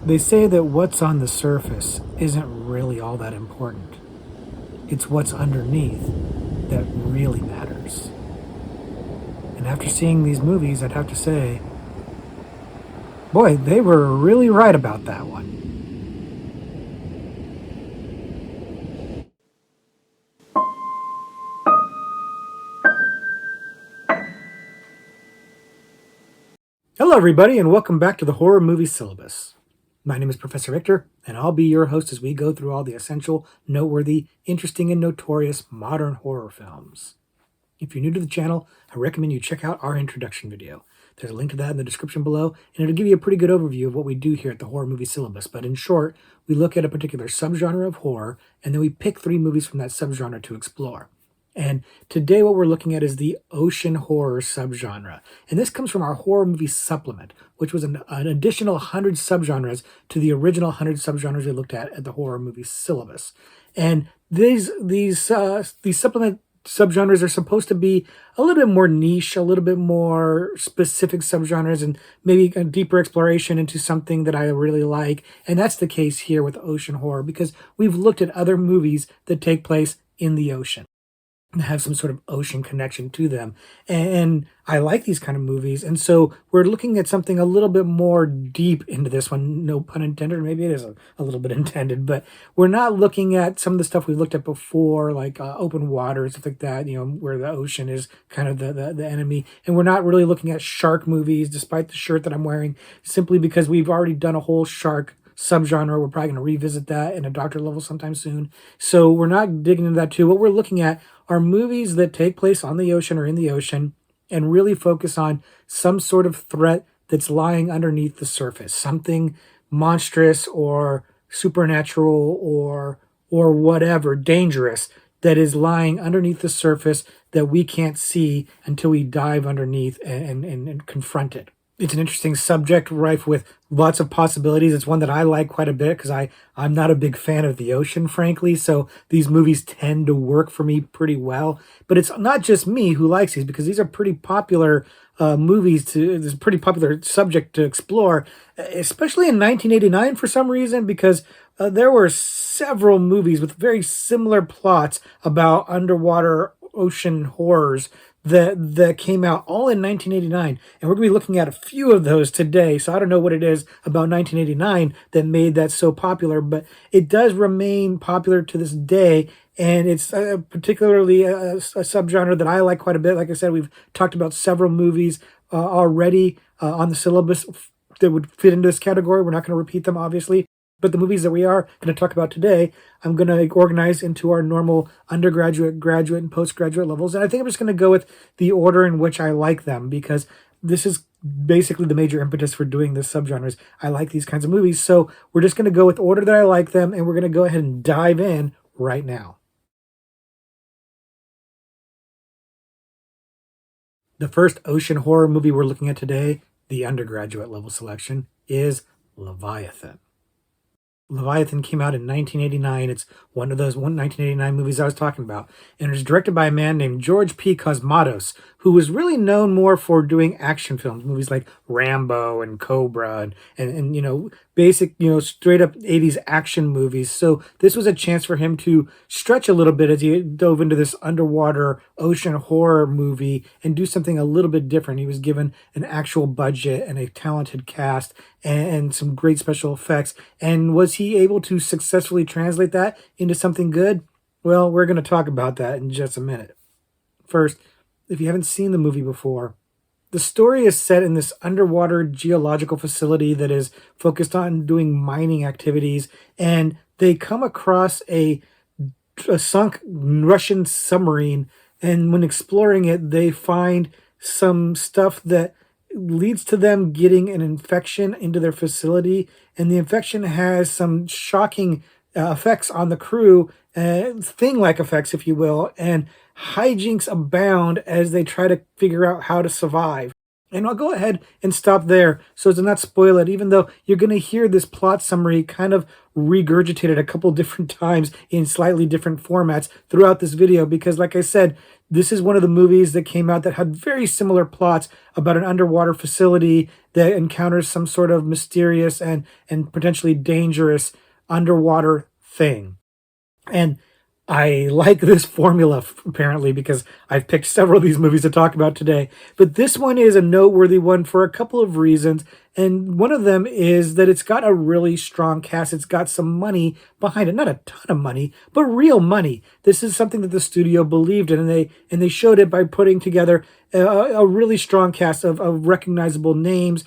They say that what's on the surface isn't really all that important. It's what's underneath that really matters. And after seeing these movies, I'd have to say, boy, they were really right about that one. Hello, everybody, and welcome back to the Horror Movie Syllabus. My name is Professor Victor, and I'll be your host as we go through all the essential, noteworthy, interesting, and notorious modern horror films. If you're new to the channel, I recommend you check out our introduction video. There's a link to that in the description below, and it'll give you a pretty good overview of what we do here at the Horror Movie Syllabus. But in short, we look at a particular subgenre of horror, and then we pick 3 movies from that subgenre to explore. And today what we're looking at is the ocean horror subgenre. And this comes from our horror movie supplement, which was an additional 100 subgenres to the original 100 subgenres we looked at the horror movie syllabus. And these supplement subgenres are supposed to be a little bit more niche, a little bit more specific subgenres, and maybe a deeper exploration into something that I really like. And that's the case here with ocean horror, because we've looked at other movies that take place in the ocean, have some sort of ocean connection to them. And I like these kind of movies. And so we're looking at something a little bit more deep into this one. No pun intended, or maybe it is a little bit intended, but we're not looking at some of the stuff we've looked at before, like open water and stuff like that, where the ocean is kind of the enemy. And we're not really looking at shark movies, despite the shirt that I'm wearing, simply because we've already done a whole shark subgenre. We're probably going to revisit that in a doctor level sometime soon. So we're not digging into that too. What we're looking at are movies that take place on the ocean or in the ocean and really focus on some sort of threat that's lying underneath the surface, something monstrous or supernatural or whatever dangerous that is lying underneath the surface that we can't see until we dive underneath and confront it. It's an interesting subject, rife with lots of possibilities. It's one that I like quite a bit because I'm not a big fan of the ocean, frankly. So these movies tend to work for me pretty well. But it's not just me who likes these, because these are pretty popular movies. This is a pretty popular subject to explore, especially in 1989 for some reason, because there were several movies with very similar plots about underwater ocean horrors that came out all in 1989, and we're going to be looking at a few of those today. So I don't know what it is about 1989 that made that so popular, but it does remain popular to this day, and it's particularly a subgenre that I like quite a bit. Like I said, we've talked about several movies already on the syllabus that would fit into this category. We're not going to repeat them, obviously. But the movies that we are going to talk about today, I'm going to organize into our normal undergraduate, graduate, and postgraduate levels. And I think I'm just going to go with the order in which I like them, because this is basically the major impetus for doing this subgenres. I like these kinds of movies. So we're just going to go with order that I like them, and we're going to go ahead and dive in right now. The first ocean horror movie we're looking at today, the undergraduate level selection, is Leviathan. Leviathan came out in 1989. It's one of those 1989 movies I was talking about. And it was directed by a man named George P. Cosmatos, who was really known more for doing action films, movies like Rambo and Cobra and basic, straight up 80s action movies. So this was a chance for him to stretch a little bit as he dove into this underwater ocean horror movie and do something a little bit different. He was given an actual budget and a talented cast and some great special effects. And was he able to successfully translate that into something good? Well, we're going to talk about that in just a minute. First, if you haven't seen the movie before, the story is set in this underwater geological facility that is focused on doing mining activities, and they come across a sunk Russian submarine, and when exploring it, they find some stuff that leads to them getting an infection into their facility, and the infection has some shocking effects on the crew, thing-like effects, if you will, and hijinks abound as they try to figure out how to survive. And I'll go ahead and stop there so as to not spoil it, even though you're going to hear this plot summary kind of regurgitated a couple different times in slightly different formats throughout this video. Because, like I said, this is one of the movies that came out that had very similar plots about an underwater facility that encounters some sort of mysterious and potentially dangerous underwater thing. And I like this formula apparently because I've picked several of these movies to talk about today. But this one is a noteworthy one for a couple of reasons. And one of them is that it's got a really strong cast. It's got some money behind it. Not a ton of money, but real money. This is something that the studio believed in, and they showed it by putting together a really strong cast of recognizable names.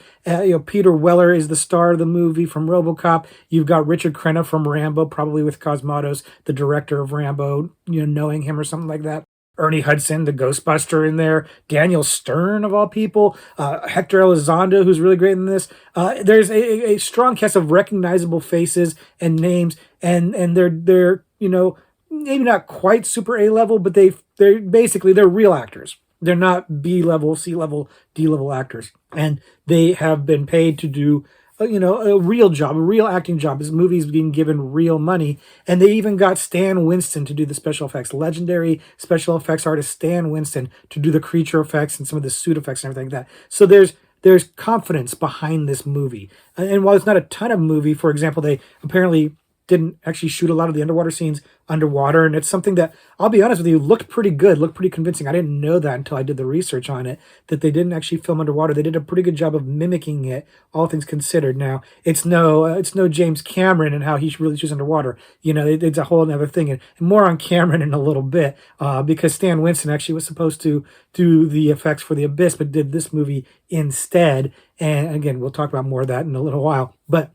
Peter Weller is the star of the movie from RoboCop. You've got Richard Crenna from Rambo, probably with Cosmatos, the director of Rambo, knowing him or something like that. Ernie Hudson, the Ghostbuster, in there. Daniel Stern, of all people. Hector Elizondo, who's really great in this. There's a strong cast of recognizable faces and names, and they're maybe not quite super A level, but they're basically they're real actors. They're not B level, C level, D level actors, and they have been paid to do a real job, a real acting job. This movie's being given real money. And they even got Stan Winston to do the special effects. Legendary special effects artist Stan Winston to do the creature effects and some of the suit effects and everything like that. So there's confidence behind this movie. And while it's not a ton of movie, for example, they apparently didn't actually shoot a lot of the underwater scenes underwater. And it's something that, I'll be honest with you, looked pretty good, looked pretty convincing. I didn't know that until I did the research on it, that they didn't actually film underwater. They did a pretty good job of mimicking it, all things considered. Now, it's no James Cameron and how he really shoots underwater. It's a whole other thing. And more on Cameron in a little bit, because Stan Winston actually was supposed to do the effects for The Abyss, but did this movie instead. And again, we'll talk about more of that in a little while. But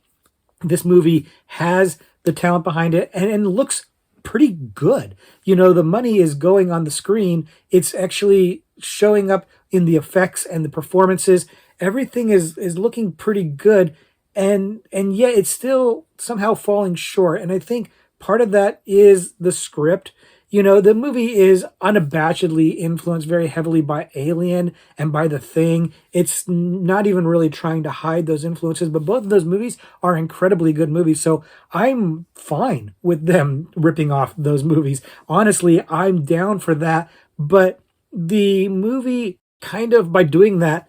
this movie has the talent behind it and looks pretty good. The money is going on the screen. It's actually showing up in the effects and the performances. Everything is looking pretty good. And yet it's still somehow falling short. And I think part of that is the script. The movie is unabashedly influenced very heavily by Alien and by The Thing. It's not even really trying to hide those influences, but both of those movies are incredibly good movies. So I'm fine with them ripping off those movies. Honestly, I'm down for that. But the movie kind of, by doing that,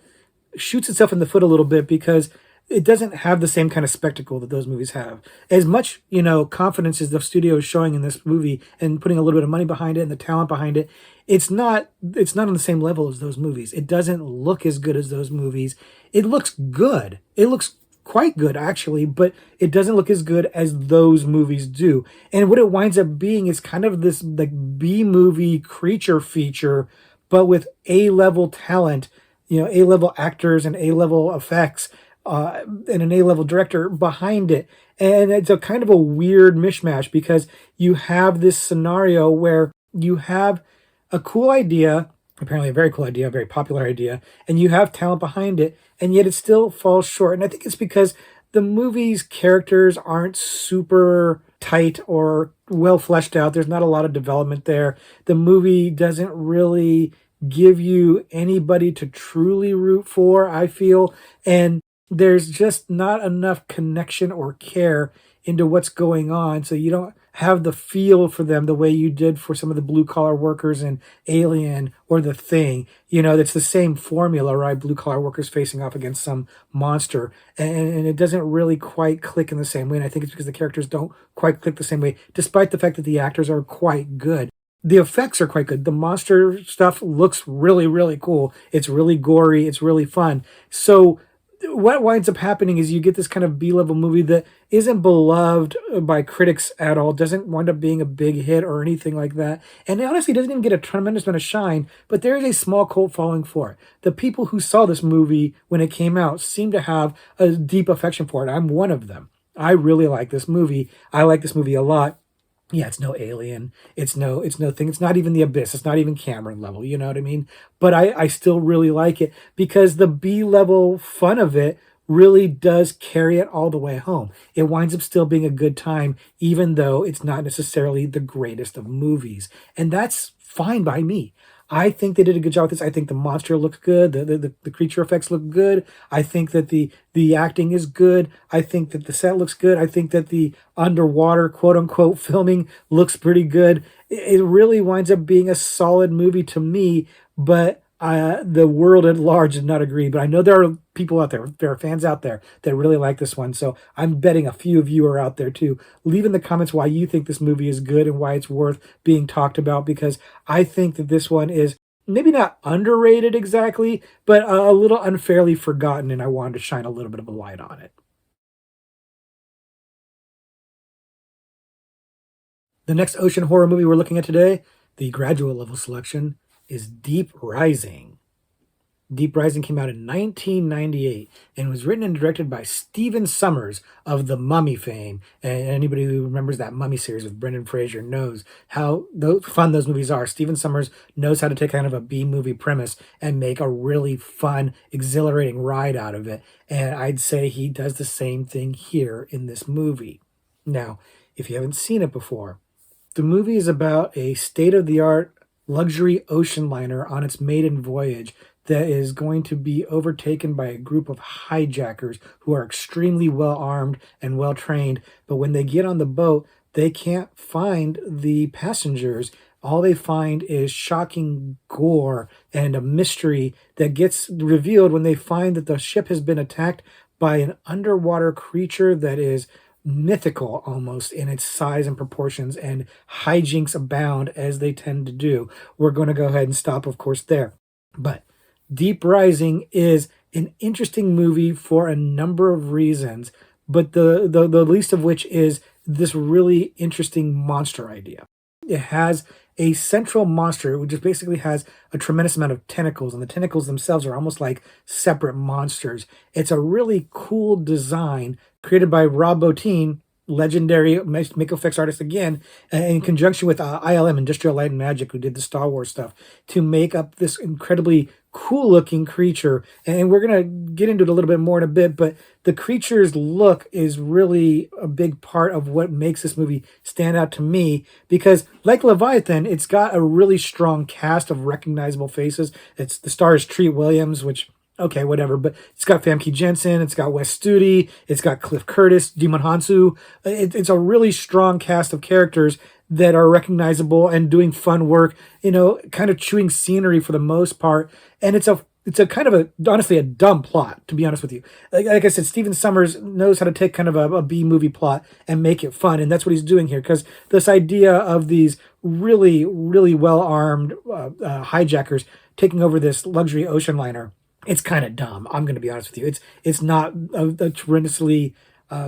shoots itself in the foot a little bit because it doesn't have the same kind of spectacle that those movies have. As much, confidence as the studio is showing in this movie and putting a little bit of money behind it and the talent behind it, it's not on the same level as those movies. It doesn't look as good as those movies. It looks good. It looks quite good, actually, but it doesn't look as good as those movies do. And what it winds up being is kind of this like B-movie creature feature, but with A-level talent, A-level actors and A-level effects, and an A-level director behind it. And it's a kind of a weird mishmash because you have this scenario where you have a cool idea, apparently a very cool idea, a very popular idea, and you have talent behind it, and yet it still falls short. And I think it's because the movie's characters aren't super tight or well fleshed out. There's not a lot of development there. The movie doesn't really give you anybody to truly root for, I feel. And there's just not enough connection or care into what's going on. So you don't have the feel for them the way you did for some of the blue collar workers in Alien or The Thing. It's the same formula, right? Blue collar workers facing off against some monster. And it doesn't really quite click in the same way. And I think it's because the characters don't quite click the same way, despite the fact that the actors are quite good. The effects are quite good. The monster stuff looks really, really cool. It's really gory. It's really fun. So what winds up happening is you get this kind of B-level movie that isn't beloved by critics at all, doesn't wind up being a big hit or anything like that, and it honestly doesn't even get a tremendous amount of shine, but there is a small cult following for it. The people who saw this movie when it came out seem to have a deep affection for it. I'm one of them. I really like this movie. I like this movie a lot. Yeah, it's no Alien. It's no thing. It's not even The Abyss. It's not even Cameron level. You know what I mean? But I still really like it because the B-level fun of it really does carry it all the way home. It winds up still being a good time, even though it's not necessarily the greatest of movies. And that's fine by me. I think they did a good job with this. I think the monster looks good. The creature effects look good. I think that the acting is good. I think that the set looks good. I think that the underwater quote unquote filming looks pretty good. It really winds up being a solid movie to me, but the world at large did not agree. But I know there are people out there are fans out there that really like this one. So I'm betting a few of you are out there too. Leave in the comments why you think this movie is good and why it's worth being talked about, because I think that this one is maybe not underrated exactly, but a little unfairly forgotten, and I wanted to shine a little bit of a light on it. The next ocean horror movie we're looking at today, the graduate level selection, is Deep Rising. Deep Rising came out in 1998 and was written and directed by Stephen Sommers of the Mummy fame. And anybody who remembers that Mummy series with Brendan Fraser knows how fun those movies are. Stephen Sommers knows how to take kind of a B movie premise and make a really fun, exhilarating ride out of it. And I'd say he does the same thing here in this movie. Now, if you haven't seen it before, the movie is about a state of the art luxury ocean liner on its maiden voyage that is going to be overtaken by a group of hijackers who are extremely well armed and well trained. But when they get on the boat, they can't find the passengers. All they find is shocking gore and a mystery that gets revealed when they find that the ship has been attacked by an underwater creature that is mythical almost in its size and proportions, and hijinks abound as they tend to do. We're going to go ahead and stop, of course, there. But Deep Rising is an interesting movie for a number of reasons, but the least of which is this really interesting monster idea. It has a central monster, which just basically has a tremendous amount of tentacles, and the tentacles themselves are almost like separate monsters. It's a really cool design created by Rob Bottin, legendary makeup effects artist again, in conjunction with ILM, Industrial Light and Magic, who did the Star Wars stuff, to make up this incredibly cool looking creature. And we're going to get into it a little bit more in a bit, but the creature's look is really a big part of what makes this movie stand out to me, because like Leviathan, it's got a really strong cast of recognizable faces. It's the star is Treat Williams, which okay, whatever, but it's got Famke Jensen, it's got Wes Studi, it's got Cliff Curtis, Demon Hansu. It's a really strong cast of characters that are recognizable and doing fun work, kind of chewing scenery for the most part. And it's a kind of honestly a dumb plot, to be honest with you. Like I said, Stephen Sommers knows how to take kind of a B movie plot and make it fun, and that's what he's doing here. Because this idea of these really, really well armed hijackers taking over this luxury ocean liner, it's kind of dumb. I'm going to be honest with you. It's not a tremendously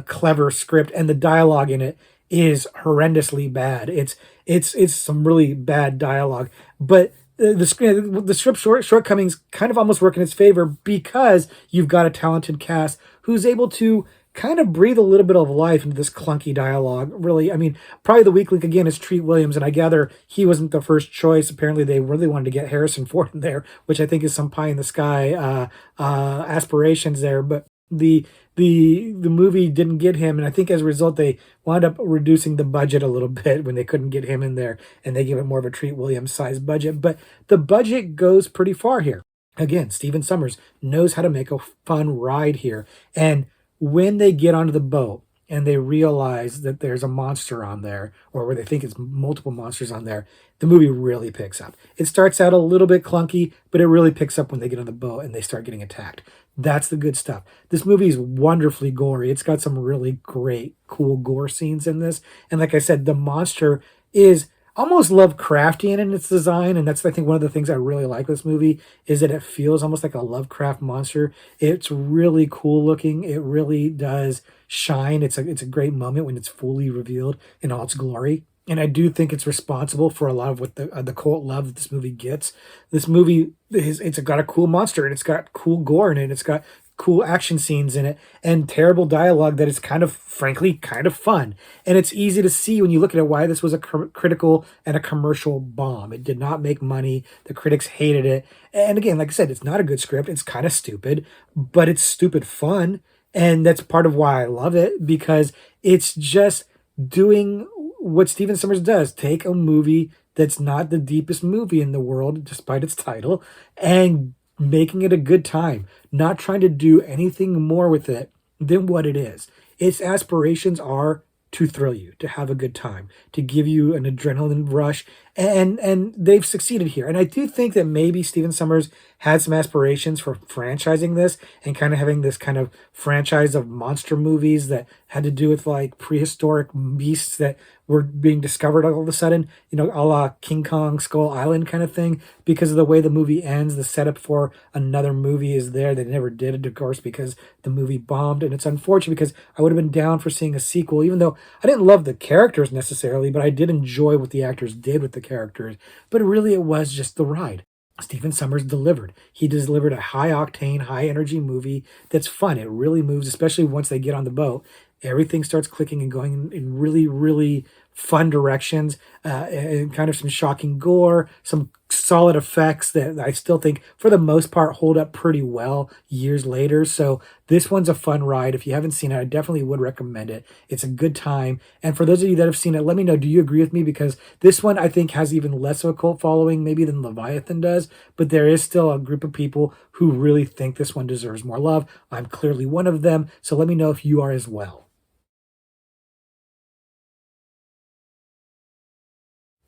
clever script, and the dialogue in it is horrendously bad. It's some really bad dialogue, but the script shortcomings kind of almost work in its favor, because you've got a talented cast who's able to kind of breathe a little bit of life into this clunky dialogue. Really, I mean, probably the weak link again is Treat Williams, and I gather he wasn't the first choice. Apparently, they really wanted to get Harrison Ford in there, which I think is some pie in the sky aspirations there. But the movie didn't get him, and I think as a result they wound up reducing the budget a little bit when they couldn't get him in there, and they gave it more of a Treat Williams size budget. But the budget goes pretty far here. Again, Stephen Sommers knows how to make a fun ride here, and when they get onto the boat and they realize that there's a monster on there, or where they think it's multiple monsters on there, the movie really picks up. It starts out a little bit clunky, but it really picks up when they get on the boat and they start getting attacked. That's the good stuff. This movie is wonderfully gory. It's got some really great, cool gore scenes in this. And like I said, the monster is almost Lovecraftian in its design, and that's, I think, one of the things I really like with this movie is that it feels almost like a Lovecraft monster. It's really cool looking. It really does shine. It's a great moment when it's fully revealed in all its glory. And I do think it's responsible for a lot of what the cult love that this movie gets. This movie it's got a cool monster, and it's got cool gore in it. It's got cool action scenes in it, and terrible dialogue that is kind of, frankly, kind of fun. And it's easy to see when you look at it why this was a critical and a commercial bomb. It did not make money. The critics hated it. And again, like I said, it's not a good script. It's kind of stupid, but it's stupid fun. And that's part of why I love it, because it's just doing what Stephen Sommers does. Take a movie that's not the deepest movie in the world, despite its title, and making it a good time, not trying to do anything more with it than what it is. Its aspirations are to thrill you, to have a good time, to give you an adrenaline rush, and they've succeeded here. And I do think that maybe Stephen Sommers had some aspirations for franchising this and kind of having this kind of franchise of monster movies that had to do with like prehistoric beasts that were being discovered all of a sudden, a la King Kong Skull Island kind of thing, because of the way the movie ends. The setup for another movie is there. They never did it, of course, because the movie bombed. And it's unfortunate because I would have been down for seeing a sequel, even though I didn't love the characters necessarily, but I did enjoy what the actors did with the characters. But really, it was just the ride. Stephen Sommers delivered. He delivered a high octane, high energy movie that's fun. It really moves, especially once they get on the boat. Everything starts clicking and going in really, really fun directions, and kind of some shocking gore, some solid effects that I still think, for the most part, hold up pretty well years later. So this one's a fun ride. If you haven't seen it, I definitely would recommend it. It's a good time. And for those of you that have seen it, let me know, do you agree with me? Because this one, I think, has even less of a cult following maybe than Leviathan does, but there is still a group of people who really think this one deserves more love. I'm clearly one of them. So let me know if you are as well.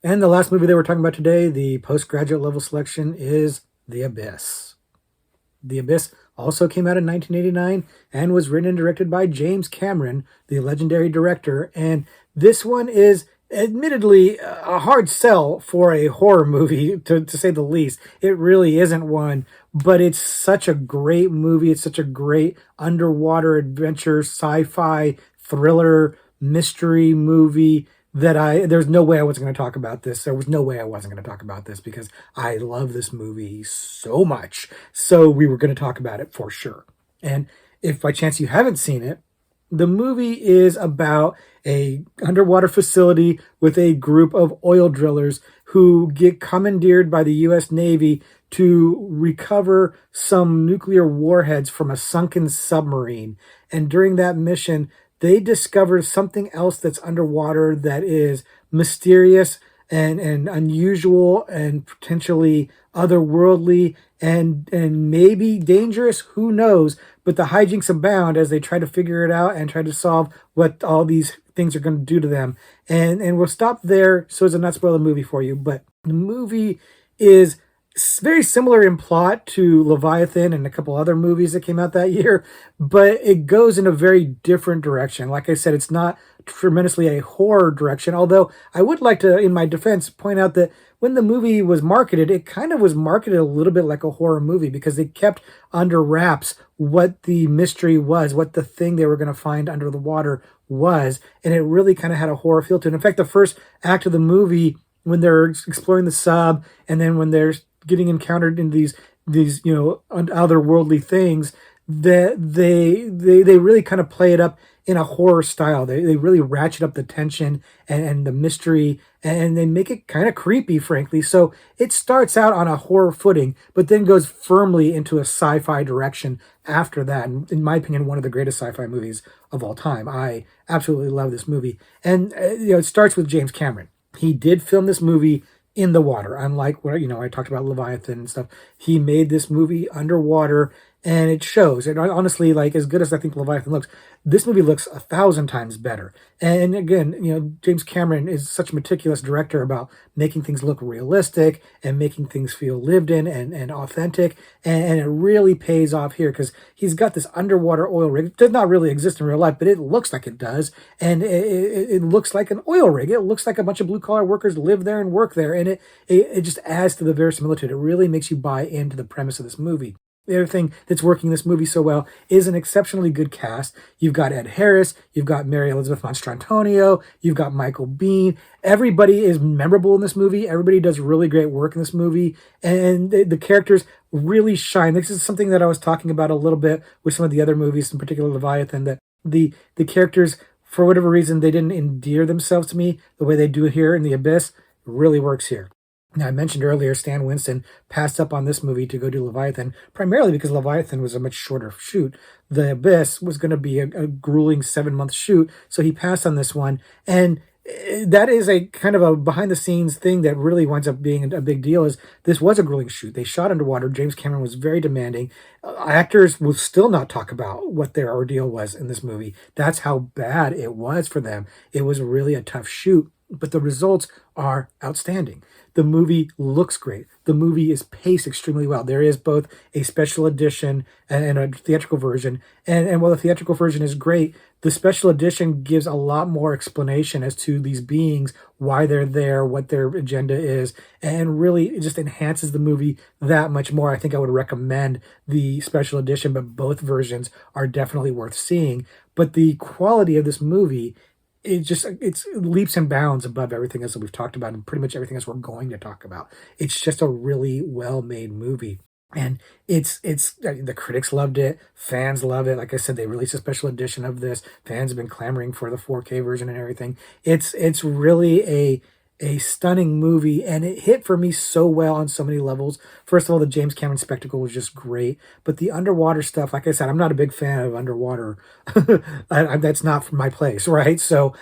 And the last movie that we're talking about today, the postgraduate level selection, is The Abyss. The Abyss also came out in 1989 and was written and directed by James Cameron, the legendary director. And this one is admittedly a hard sell for a horror movie, to say the least. It really isn't one, but it's such a great movie. It's such a great underwater adventure, sci-fi, thriller, mystery movie that there's no way I wasn't going to talk about this. There was no way I wasn't going to talk about this because I love this movie so much. So we were going to talk about it for sure. And if by chance you haven't seen it, the movie is about a underwater facility with a group of oil drillers who get commandeered by the US Navy to recover some nuclear warheads from a sunken submarine. And during that mission, they discover something else that's underwater that is mysterious and unusual and potentially otherworldly and maybe dangerous. Who knows? But the hijinks abound as they try to figure it out and try to solve what all these things are going to do to them. And we'll stop there so as to not spoil the movie for you. But the movie is very similar in plot to Leviathan and a couple other movies that came out that year, but it goes in a very different direction. Like I said, it's not tremendously a horror direction, although I would like to, in my defense, point out that when the movie was marketed, it kind of was marketed a little bit like a horror movie because they kept under wraps what the mystery was, what the thing they were going to find under the water was, and it really kind of had a horror feel to it. In fact, the first act of the movie, when they're exploring the sub, and then when they're getting encountered in these otherworldly things, that they really kind of play it up in a horror style. They really ratchet up the tension and the mystery, and they make it kind of creepy, frankly. So it starts out on a horror footing, but then goes firmly into a sci-fi direction after that. And in my opinion, one of the greatest sci-fi movies of all time. I absolutely love this movie. And it starts with James Cameron. He did film this movie in the water, unlike what I talked about Leviathan and stuff. He made this movie underwater, and it shows. And honestly, like, as good as I think Leviathan looks, this movie looks 1,000 times better. And again, James Cameron is such a meticulous director about making things look realistic and making things feel lived in and authentic. And it really pays off here because he's got this underwater oil rig. It does not really exist in real life, but it looks like it does. And it looks like an oil rig. It looks like a bunch of blue collar workers live there and work there. And it just adds to the verisimilitude. It really makes you buy into the premise of this movie. The other thing that's working this movie so well is an exceptionally good cast. You've got Ed Harris, you've got Mary Elizabeth Mastrantonio, you've got Michael Biehn. Everybody is memorable in this movie. Everybody does really great work in this movie, and the characters really shine. This is something that I was talking about a little bit with some of the other movies, in particular Leviathan, that the characters, for whatever reason, they didn't endear themselves to me the way they do here in The Abyss. It really works here. Now, I mentioned earlier, Stan Winston passed up on this movie to go do Leviathan, primarily because Leviathan was a much shorter shoot. The Abyss was going to be a grueling 7-month shoot, so he passed on this one. And that is a kind of a behind the scenes thing that really winds up being a big deal. Is this was a grueling shoot. They shot underwater. James Cameron was very demanding. Actors will still not talk about what their ordeal was in this movie. That's how bad it was for them. It was really a tough shoot, but the results are outstanding. The movie looks great. The movie is paced extremely well. There is both a special edition and a theatrical version. And while the theatrical version is great, the special edition gives a lot more explanation as to these beings, why they're there, what their agenda is, and really it just enhances the movie that much more. I think I would recommend the special edition, but both versions are definitely worth seeing. But the quality of this movie, it's leaps and bounds above everything else that we've talked about and pretty much everything else we're going to talk about. It's just a really well made movie. And the critics loved it, fans love it. Like I said, they released a special edition of this. Fans have been clamoring for the 4K version and everything. It's really a stunning movie, and it hit for me so well on so many levels. First of all, the James Cameron spectacle was just great, but the underwater stuff, like I said, I'm not a big fan of underwater. That's not my place, right? So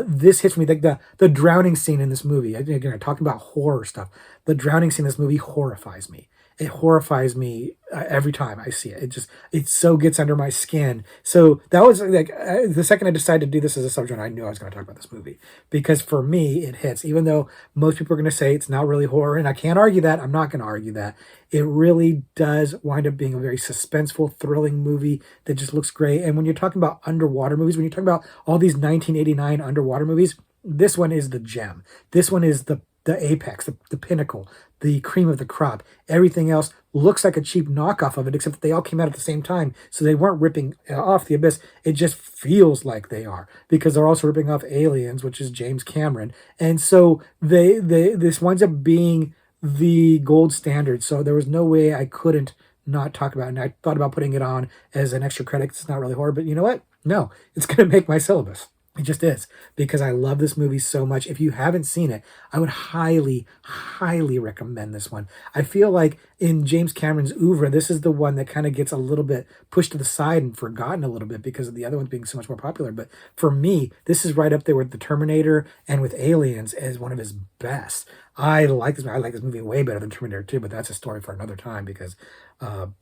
this hits me like the drowning scene in this movie. Again, talking about horror stuff, the drowning scene in this movie horrifies me. It horrifies me every time I see it. It so gets under my skin. So that was like the second I decided to do this as a subject, I knew I was going to talk about this movie because for me it hits. Even though most people are going to say it's not really horror, and I can't argue that. I'm not going to argue that. It really does wind up being a very suspenseful, thrilling movie that just looks great. And when you're talking about underwater movies, when you're talking about all these 1989 underwater movies, this one is the gem. This one is the apex, the pinnacle, the cream of the crop. Everything else looks like a cheap knockoff of it, except that they all came out at the same time. So they weren't ripping off The Abyss. It just feels like they are because they're also ripping off Aliens, which is James Cameron. And so this winds up being the gold standard. So there was no way I couldn't not talk about it. And I thought about putting it on as an extra credit. It's not really horror, but you know what? No, it's going to make my syllabus. It just is because I love this movie so much. If you haven't seen it, I would highly, highly recommend this one. I feel like in James Cameron's oeuvre, this is the one that kind of gets a little bit pushed to the side and forgotten a little bit because of the other ones being so much more popular. But for me, this is right up there with The Terminator and with Aliens as one of his best. I like this. I like this movie way better than Terminator 2, but that's a story for another time because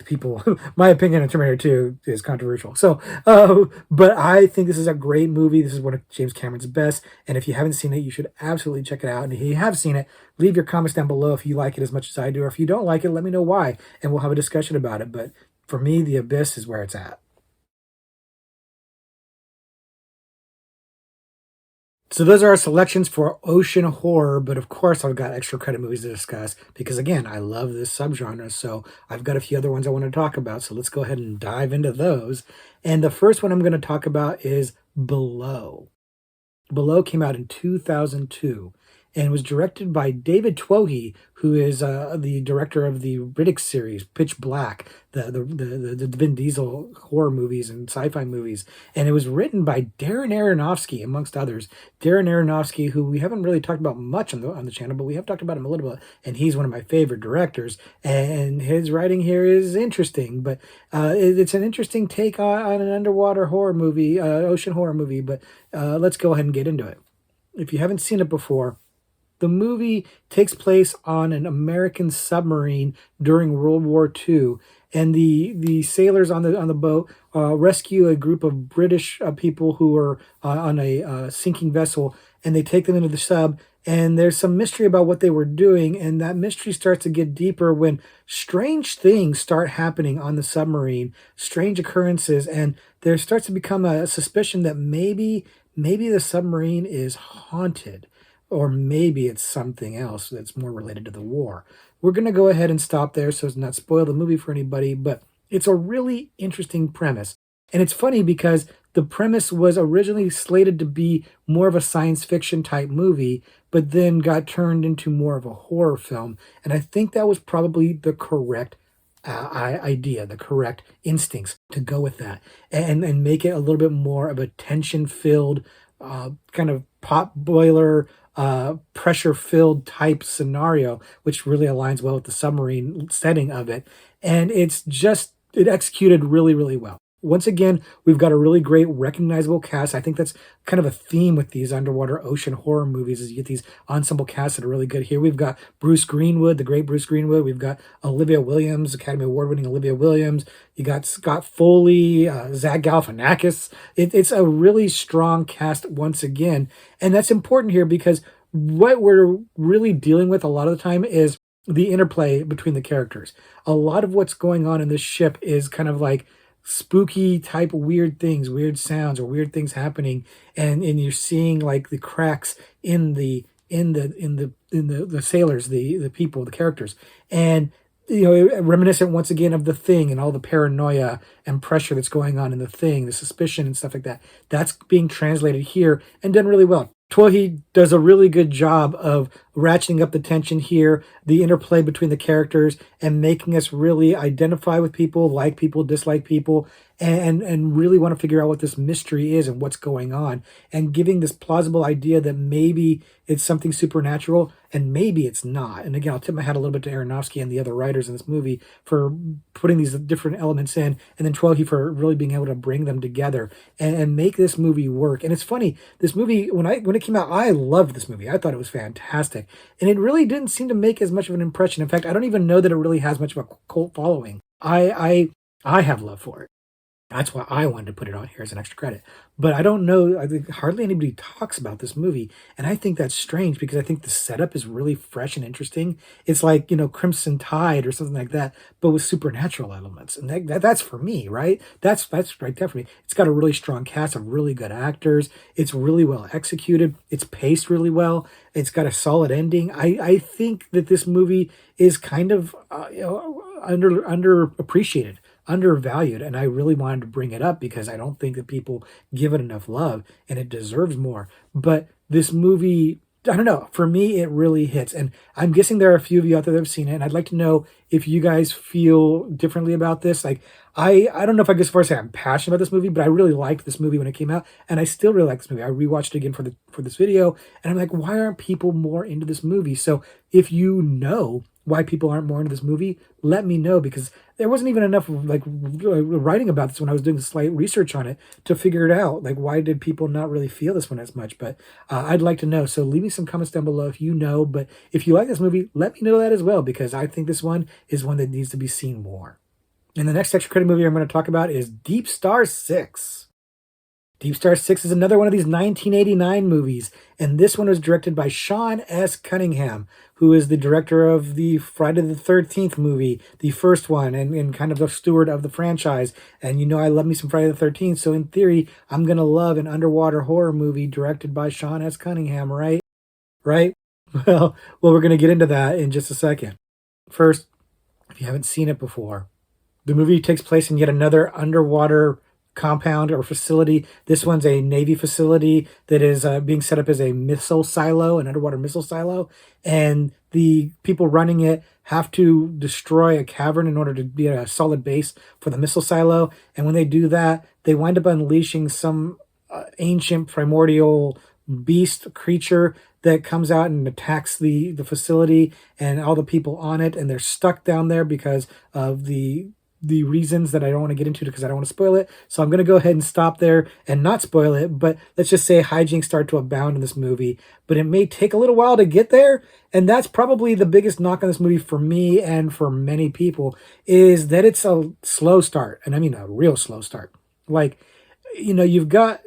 people, my opinion on Terminator 2 is controversial. So, but I think this is a great movie. This is one of James Cameron's best. And if you haven't seen it, you should absolutely check it out. And if you have seen it, leave your comments down below if you like it as much as I do. Or if you don't like it, let me know why. And we'll have a discussion about it. But for me, The Abyss is where it's at. So those are our selections for ocean horror, but of course I've got extra credit movies to discuss because again, I love this subgenre. So I've got a few other ones I want to talk about. So let's go ahead and dive into those. And the first one I'm going to talk about is Below. Below came out in 2002 and was directed by David Twohy, who is the director of the Riddick series, Pitch Black, the Vin Diesel horror movies and sci-fi movies. And it was written by Darren Aronofsky, amongst others. Darren Aronofsky, who we haven't really talked about much on the channel, but we have talked about him a little bit, and he's one of my favorite directors. And his writing here is interesting, but it's an interesting take on an underwater horror movie, ocean horror movie. But let's go ahead and get into it. If you haven't seen it before, the movie takes place on an American submarine during World War II, and the sailors on the boat rescue a group of British people who are on a sinking vessel, and they take them into the sub. And there's some mystery about what they were doing, and that mystery starts to get deeper when strange things start happening on the submarine, strange occurrences, and there starts to become a suspicion that maybe the submarine is haunted or maybe it's something else that's more related to the war. We're going to go ahead and stop there so as not spoil the movie for anybody, but it's a really interesting premise. And it's funny because the premise was originally slated to be more of a science fiction type movie, but then got turned into more of a horror film. And I think that was probably the correct idea, the correct instincts to go with that and make it a little bit more of a tension filled, kind of pot boiler pressure filled type scenario, which really aligns well with the submarine setting of it. And it executed really, really well. Once again, we've got a really great recognizable cast. I think that's kind of a theme with these underwater ocean horror movies is you get these ensemble casts that are really good here. We've got Bruce Greenwood, the great Bruce Greenwood. We've got Olivia Williams, Academy Award winning Olivia Williams. You got Scott Foley, Zach Galifianakis. It's a really strong cast once again. And that's important here because what we're really dealing with a lot of the time is the interplay between the characters. A lot of what's going on in this ship is kind of like spooky type weird things, weird sounds or weird things happening, and you're seeing like the cracks in the sailors, the people, the characters. And reminiscent once again of the thing and all the paranoia and pressure that's going on in the thing, the suspicion and stuff like that. That's being translated here and done really well. Twohy does a really good job of ratcheting up the tension here, the interplay between the characters, and making us really identify with people, like people, dislike people, and really want to figure out what this mystery is and what's going on, and giving this plausible idea that maybe it's something supernatural and maybe it's not. And again, I'll tip my hat a little bit to Aronofsky and the other writers in this movie for putting these different elements in, and then Twohy for really being able to bring them together and make this movie work. And it's funny, this movie when it came out, I loved this movie. I thought it was fantastic, and it really didn't seem to make as much of an impression. In fact, I don't even know that it really has much of a cult following. I have love for it. That's why I wanted to put it on here as an extra credit. But I don't know, I think hardly anybody talks about this movie, and I think that's strange because I think the setup is really fresh and interesting. It's like, Crimson Tide or something like that, but with supernatural elements. And that's for me, right? That's right there for me. It's got a really strong cast of really good actors. It's really well executed. It's paced really well. It's got a solid ending. I think that this movie is kind of underappreciated, undervalued, and I really wanted to bring it up because I don't think that people give it enough love and it deserves more. But this movie, I don't know, for me it really hits, and I'm guessing there are a few of you out there that have seen it, and I'd like to know if you guys feel differently about this. Like I don't know if I go as far as say I'm passionate about this movie, but I really liked this movie when it came out, and I still really like this movie. I rewatched it again for this video, and I'm like, why aren't people more into this movie? So if you know why people aren't more into this movie, let me know, because there wasn't even enough like writing about this when I was doing slight research on it to figure it out. Like, why did people not really feel this one as much? But I'd like to know. So leave me some comments down below if you know. But if you like this movie, let me know that as well, because I think this one is one that needs to be seen more. And the next extra credit movie I'm going to talk about is Deep Star 6. Deep Star 6 is another one of these 1989 movies, and this one was directed by Sean S. Cunningham, who is the director of the Friday the 13th movie, the first one, and kind of the steward of the franchise. And I love me some Friday the 13th, so in theory, I'm going to love an underwater horror movie directed by Sean S. Cunningham, right? Right? Well, we're going to get into that in just a second. First, if you haven't seen it before, the movie takes place in yet another underwater compound or facility. This one's a Navy facility that is being set up as a missile silo, an underwater missile silo, and the people running it have to destroy a cavern in order to be a solid base for the missile silo. And when they do that, they wind up unleashing some ancient primordial beast creature that comes out and attacks the facility and all the people on it, and they're stuck down there because of the reasons that I don't want to get into because I don't want to spoil it. So I'm going to go ahead and stop there and not spoil it. But let's just say hijinks start to abound in this movie. But it may take a little while to get there. And that's probably the biggest knock on this movie for me and for many people, is that it's a slow start. And I mean a real slow start. Like, you've got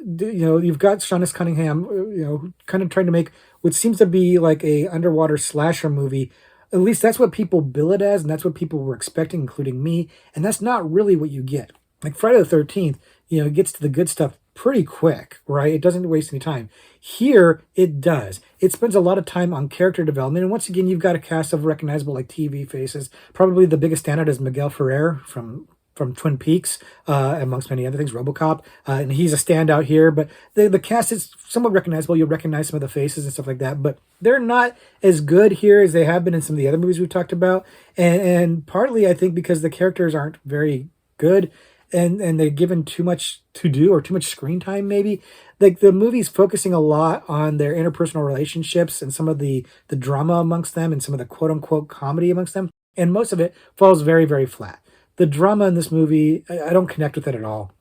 Sean S. Cunningham, kind of trying to make what seems to be like a underwater slasher movie. At least that's what people bill it as, and that's what people were expecting, including me. And that's not really what you get. Like Friday the 13th, it gets to the good stuff pretty quick, right? It doesn't waste any time. Here, it does. It spends a lot of time on character development. And once again, you've got a cast of recognizable like TV faces. Probably the biggest standout is Miguel Ferrer from Twin Peaks, amongst many other things, RoboCop, and he's a standout here. But the cast is somewhat recognizable. You'll recognize some of the faces and stuff like that, but they're not as good here as they have been in some of the other movies we've talked about. And partly, I think, because the characters aren't very good, and they're given too much to do or too much screen time, maybe. Like, the movie's focusing a lot on their interpersonal relationships and some of the drama amongst them and some of the quote-unquote comedy amongst them, and most of it falls very, very flat. The drama in this movie, I don't connect with it at all.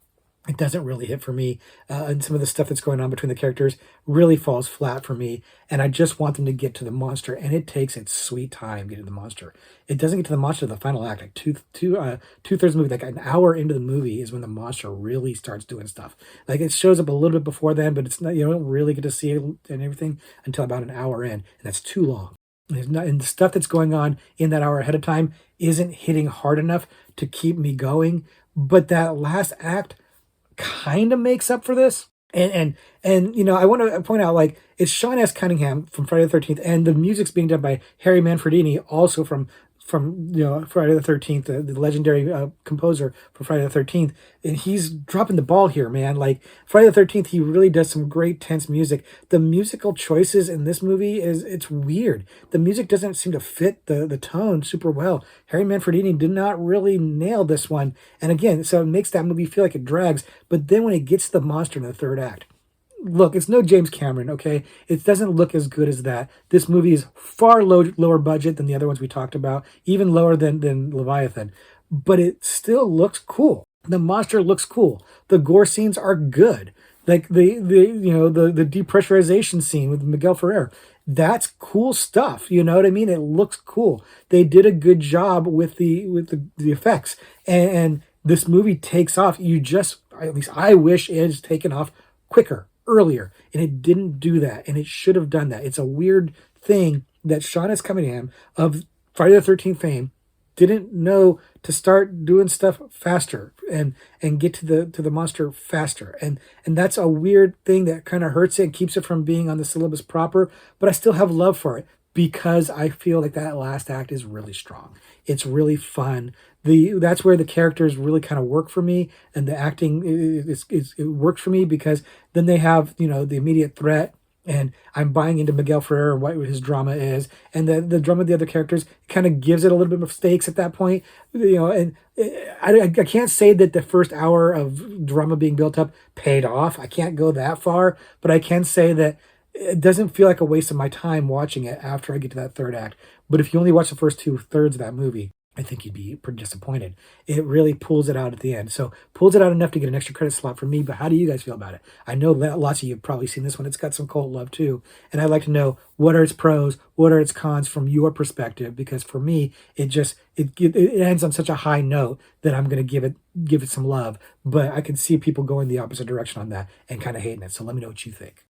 it doesn't really hit for me, and some of the stuff that's going on between the characters really falls flat for me, and I just want them to get to the monster, and it takes its sweet time getting to the monster. It doesn't get to the monster to the final act, like two-thirds of the movie, like an hour into the movie is when the monster really starts doing stuff. Like, it shows up a little bit before then, but it's not, you don't really get to see it and everything until about an hour in, and that's too long. There's not, and the stuff that's going on in that hour ahead of time isn't hitting hard enough to keep me going, but that last act kind of makes up for this. And I want to point out, like, it's Sean S. Cunningham from Friday the 13th, and the music's being done by Harry Manfredini, also from Friday the 13th, the legendary composer for Friday the 13th, and he's dropping the ball here, man. Like, Friday the 13th, he really does some great tense music. The musical choices in this movie it's weird. The music doesn't seem to fit the tone super well. Harry Manfredini did not really nail this one, and again, so it makes that movie feel like it drags. But then when it gets to the monster in the third act, look, it's no James Cameron, okay? It doesn't look as good as that. This movie is far lower budget than the other ones we talked about, even lower than Leviathan, but it still looks cool. The monster looks cool. The gore scenes are good. Like the depressurization scene with Miguel Ferrer. That's cool stuff. You know what I mean? It looks cool. They did a good job with the effects. And this movie takes off. At least I wish it has taken off quicker, earlier, and it didn't do that, and it should have done that. It's a weird thing that Sean S. Cunningham of Friday the 13th fame didn't know to start doing stuff faster and get to the monster faster, and that's a weird thing that kind of hurts it and keeps it from being on the syllabus proper. But I still have love for it because I feel like that last act is really strong. It's really fun. That's where the characters really kind of work for me, and the acting it works for me because then they have the immediate threat, and I'm buying into Miguel Ferrer and what his drama is, and the drama of the other characters kind of gives it a little bit of stakes at that point, and I can't say that the first hour of drama being built up paid off. I can't go that far, but I can say that it doesn't feel like a waste of my time watching it after I get to that third act. But if you only watch the first two-thirds of that movie, I think you'd be pretty disappointed. It really pulls it out at the end. So pulls it out enough to get an extra credit slot for me, but how do you guys feel about it? I know lots of you have probably seen this one. It's got some cult love too. And I'd like to know, what are its pros? What are its cons from your perspective? Because for me, it ends on such a high note that I'm going to give it some love. But I can see people going the opposite direction on that and kind of hating it. So let me know what you think.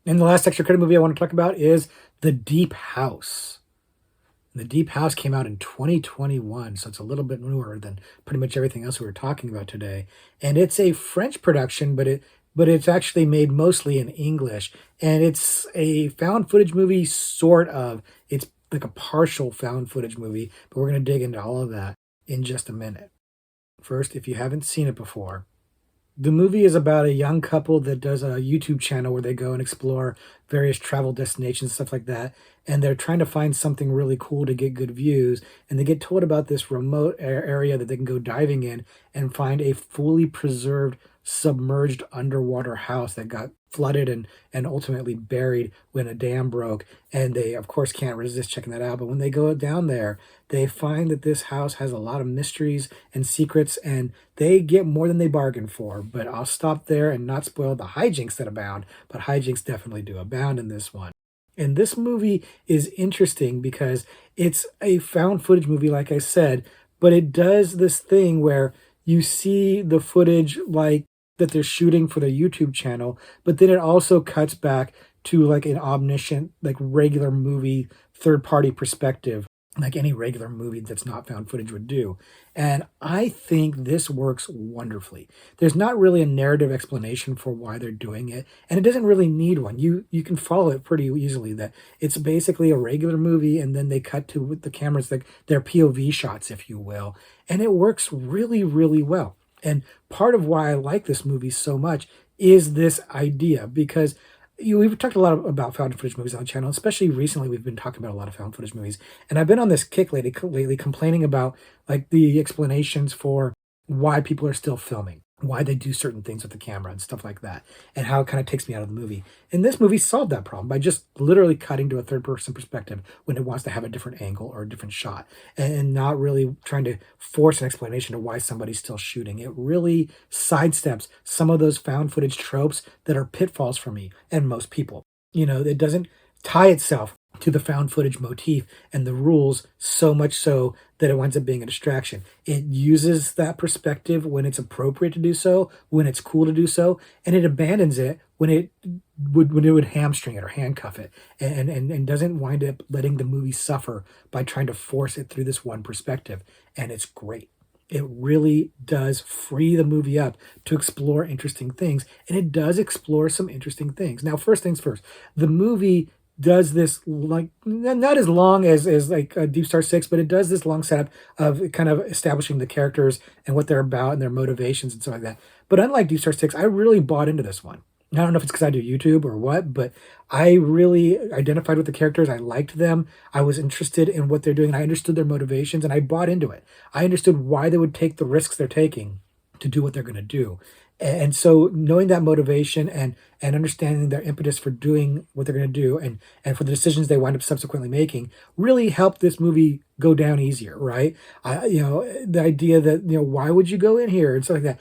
And the last extra credit movie I want to talk about is The Deep House. The Deep House came out in 2021, so it's a little bit newer than pretty much everything else we were talking about today. And it's a French production, but it's actually made mostly in English. And it's a found footage movie, sort of. It's like a partial found footage movie, but we're going to dig into all of that in just a minute. First, if you haven't seen it before, the movie is about a young couple that does a YouTube channel where they go and explore various travel destinations, stuff like that. And they're trying to find something really cool to get good views. And they get told about this remote area that they can go diving in and find a fully preserved, submerged underwater house that got flooded and ultimately buried when a dam broke. And they, of course, can't resist checking that out. But when they go down there, they find that this house has a lot of mysteries and secrets, and they get more than they bargained for. But I'll stop there and not spoil the hijinks that abound, but hijinks definitely do abound in this one. And this movie is interesting because it's a found footage movie, like I said, but it does this thing where you see the footage like that they're shooting for the YouTube channel, but then it also cuts back to like an omniscient, like regular movie, third party perspective, like any regular movie that's not found footage would do. And I think this works wonderfully. There's not really a narrative explanation for why they're doing it, and it doesn't really need one. You can follow it pretty easily, that it's basically a regular movie, and then they cut to with the cameras, like their POV shots, if you will, and it works really, really well. And part of why I like this movie so much is this idea, because we've talked a lot about found footage movies on the channel, especially recently. We've been talking about a lot of found footage movies, and I've been on this kick lately complaining about like the explanations for why people are still filming. why they do certain things with the camera and stuff like that, and how it kind of takes me out of the movie. And this movie solved that problem by just literally cutting to a third person perspective when it wants to have a different angle or a different shot, and not really trying to force an explanation of why somebody's still shooting. It really sidesteps some of those found footage tropes that are pitfalls for me and most people. It doesn't tie itself to the found footage motif and the rules so much so that it winds up being a distraction. It uses that perspective when it's appropriate to do so, when it's cool to do so, and it abandons it when it would hamstring it or handcuff it, and doesn't wind up letting the movie suffer by trying to force it through this one perspective. And it's great. It really does free the movie up to explore interesting things, and it does explore some interesting things. Now, first things first, the movie does this, like, not as long as like Deep Star 6, but it does this long setup of kind of establishing the characters and what they're about and their motivations and stuff like that. But unlike Deep Star 6, I really bought into this one. I don't know if it's because I do YouTube or what, but I really identified with the characters. I liked them. I was interested in what they're doing. And I understood their motivations, and I bought into it. I understood why they would take the risks they're taking to do what they're going to do. And so knowing that motivation and understanding their impetus for doing what they're going to do, and for the decisions they wind up subsequently making, really helped this movie go down easier, right? The idea that, why would you go in here and stuff like that?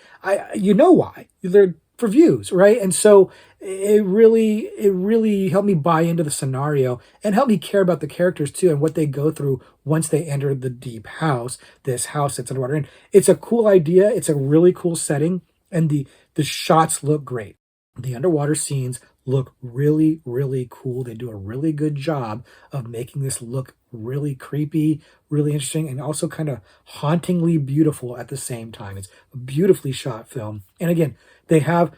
Why. They're for views, right? And so it really helped me buy into the scenario and help me care about the characters too and what they go through once they enter the deep house, this house that's underwater. And it's a cool idea. It's a really cool setting, and the shots look great. The underwater scenes look really, really cool. They do a really good job of making this look really creepy, really interesting, and also kind of hauntingly beautiful at the same time. It's a beautifully shot film. And again, they have,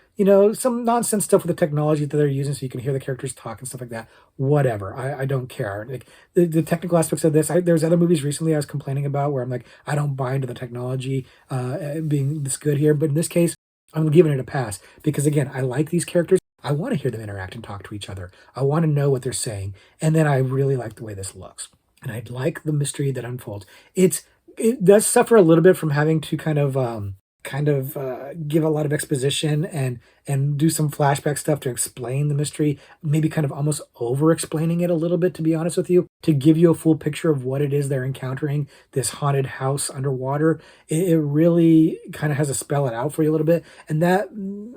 some nonsense stuff with the technology that they're using so you can hear the characters talk and stuff like that. Whatever. I don't care. Like the technical aspects of this, there's other movies recently I was complaining about where I'm like, I don't buy into the technology being this good here. But in this case, I'm giving it a pass because, again, I like these characters. I want to hear them interact and talk to each other. I want to know what they're saying. And then I really like the way this looks. And I like the mystery that unfolds. It does suffer a little bit from having to kind of give a lot of exposition and do some flashback stuff to explain the mystery, maybe kind of almost over explaining it a little bit, to be honest with you, to give you a full picture of what it is they're encountering, this haunted house underwater. It really kind of has to spell it out for you a little bit. And that,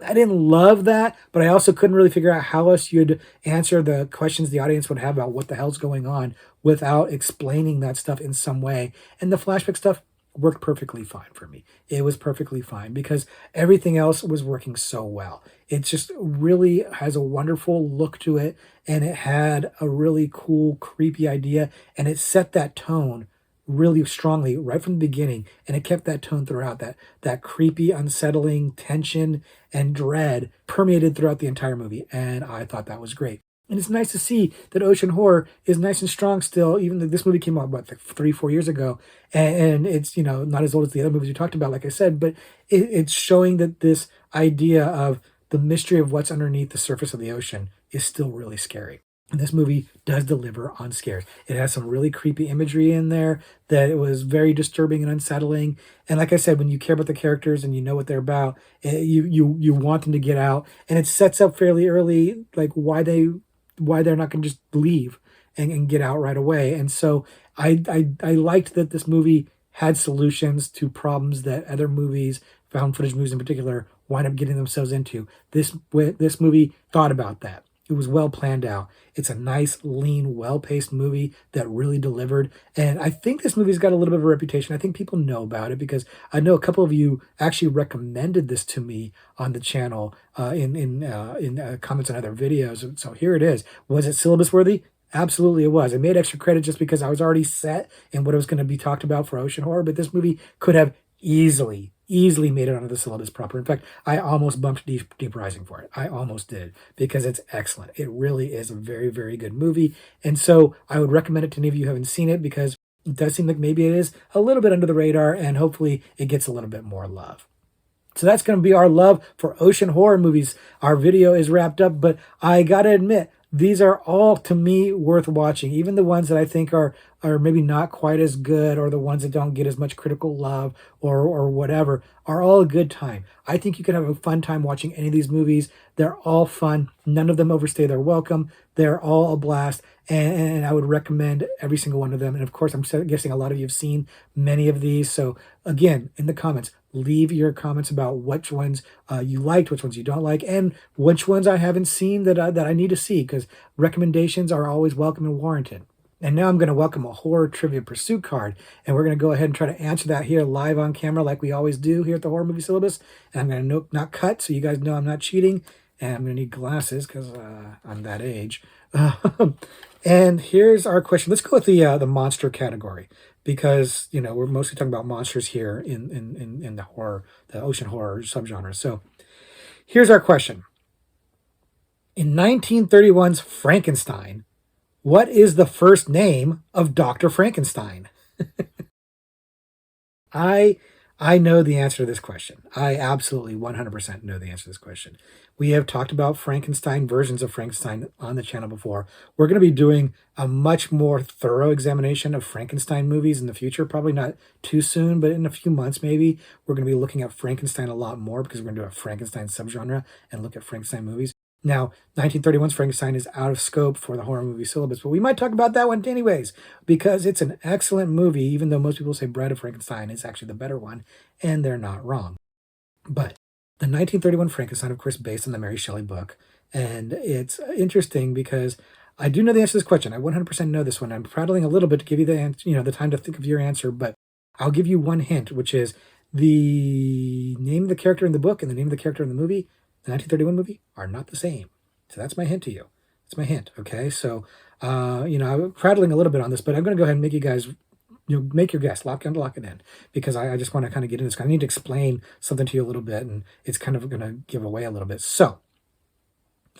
I didn't love that, but I also couldn't really figure out how else you'd answer the questions the audience would have about what the hell's going on without explaining that stuff in some way. And the flashback stuff worked perfectly fine for me. It was perfectly fine because everything else was working so well. It just really has a wonderful look to it, and it had a really cool, creepy idea, and it set that tone really strongly right from the beginning, and it kept that tone throughout. That creepy, unsettling tension and dread permeated throughout the entire movie, and I thought that was great. And it's nice to see that ocean horror is nice and strong still, even though this movie came out, like 3, 4 years ago. And it's, not as old as the other movies we talked about, like I said, but it's showing that this idea of the mystery of what's underneath the surface of the ocean is still really scary. And this movie does deliver on scares. It has some really creepy imagery in there that it was very disturbing and unsettling. And like I said, when you care about the characters and you know what they're about, you want them to get out. And it sets up fairly early, like why they're not going to just leave and get out right away. And so I liked that this movie had solutions to problems that other movies, found footage movies in particular, wind up getting themselves into. This movie thought about that. It was well planned out. It's a nice, lean, well-paced movie that really delivered. And I think this movie's got a little bit of a reputation. I think people know about it because I know a couple of you actually recommended this to me on the channel in comments on other videos. So here it is. Was it syllabus worthy? Absolutely it was. I made extra credit just because I was already set in what it was going to be talked about for ocean horror, but this movie could have easily made it onto the syllabus proper. In fact, I almost bumped Deep Rising for it. I almost did because it's excellent. It really is a very, very good movie. And so I would recommend it to any of you who haven't seen it because it does seem like maybe it is a little bit under the radar and hopefully it gets a little bit more love. So that's going to be our love for ocean horror movies. Our video is wrapped up, but I got to admit, these are all, to me, worth watching. Even the ones that I think are maybe not quite as good, or the ones that don't get as much critical love, or whatever, are all a good time. I think you can have a fun time watching any of these movies. They're all fun. None of them overstay their welcome. They're all a blast, and I would recommend every single one of them. And of course, I'm guessing a lot of you have seen many of these. So again, in the comments, leave your comments about which ones you liked, which ones you don't like, and which ones I haven't seen that I need to see, because recommendations are always welcome and warranted. And now I'm going to welcome a horror trivia pursuit card, and we're going to go ahead and try to answer that here live on camera like we always do here at the Horror Movie Syllabus. And I'm going to not cut, so you guys know I'm not cheating. And I'm going to need glasses because I'm that age. And here's our question. Let's go with the monster category, because we're mostly talking about monsters here in the ocean horror subgenre. So here's our question. In 1931's Frankenstein, what is the first name of Dr. Frankenstein? I know the answer to this question. I absolutely 100% know the answer to this question. We have talked about Frankenstein, versions of Frankenstein on the channel before. We're going to be doing a much more thorough examination of Frankenstein movies in the future, probably not too soon, but in a few months maybe. We're going to be looking at Frankenstein a lot more, because we're going to do a Frankenstein subgenre and look at Frankenstein movies. Now, 1931's Frankenstein is out of scope for the horror movie syllabus, but we might talk about that one anyways, because it's an excellent movie, even though most people say Bride of Frankenstein is actually the better one, and they're not wrong. But the 1931 Frankenstein, of course, based on the Mary Shelley book, and it's interesting because I do know the answer to this question. I 100% know this one. I'm prattling a little bit to give you the time to think of your answer, but I'll give you one hint, which is the name of the character in the book and the name of the character in the movie, the 1931 movie, are not the same. So that's my hint to you. That's my hint, okay? So, I'm prattling a little bit on this, but I'm going to go ahead and make you guys, make your guess, lock it in, because I just want to kind of get into this. I need to explain something to you a little bit, and it's kind of going to give away a little bit. So,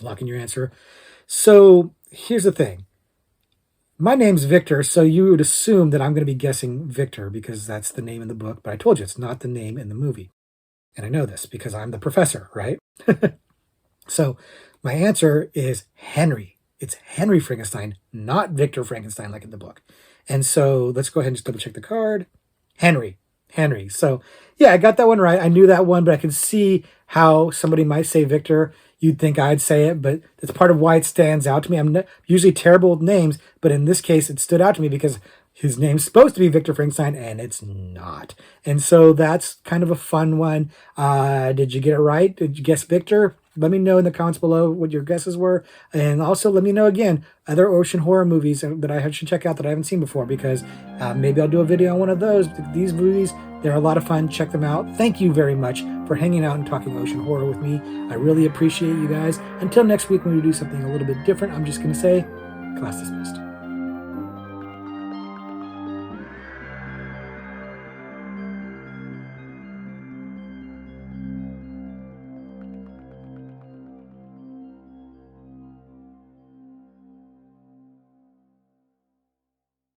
lock in your answer. So, here's the thing. My name's Victor, so you would assume that I'm going to be guessing Victor, because that's the name in the book, but I told you it's not the name in the movie. And I know this because I'm the professor, right? So my answer is Henry. It's Henry Frankenstein, not Victor Frankenstein like in the book. And so let's go ahead and just double check the card. Henry. So yeah, I got that one right. I knew that one, but I could see how somebody might say Victor. You'd think I'd say it, but it's part of why it stands out to me. I'm usually terrible with names, but in this case, it stood out to me because his name's supposed to be Victor Frankenstein, and it's not. And so that's kind of a fun one. Did you get it right? Did you guess Victor? Let me know in the comments below what your guesses were. And also let me know, again, other ocean horror movies that I should check out that I haven't seen before, because maybe I'll do a video on one of those. These movies, they're a lot of fun. Check them out. Thank you very much for hanging out and talking ocean horror with me. I really appreciate you guys. Until next week when we do something a little bit different, I'm just going to say, class dismissed.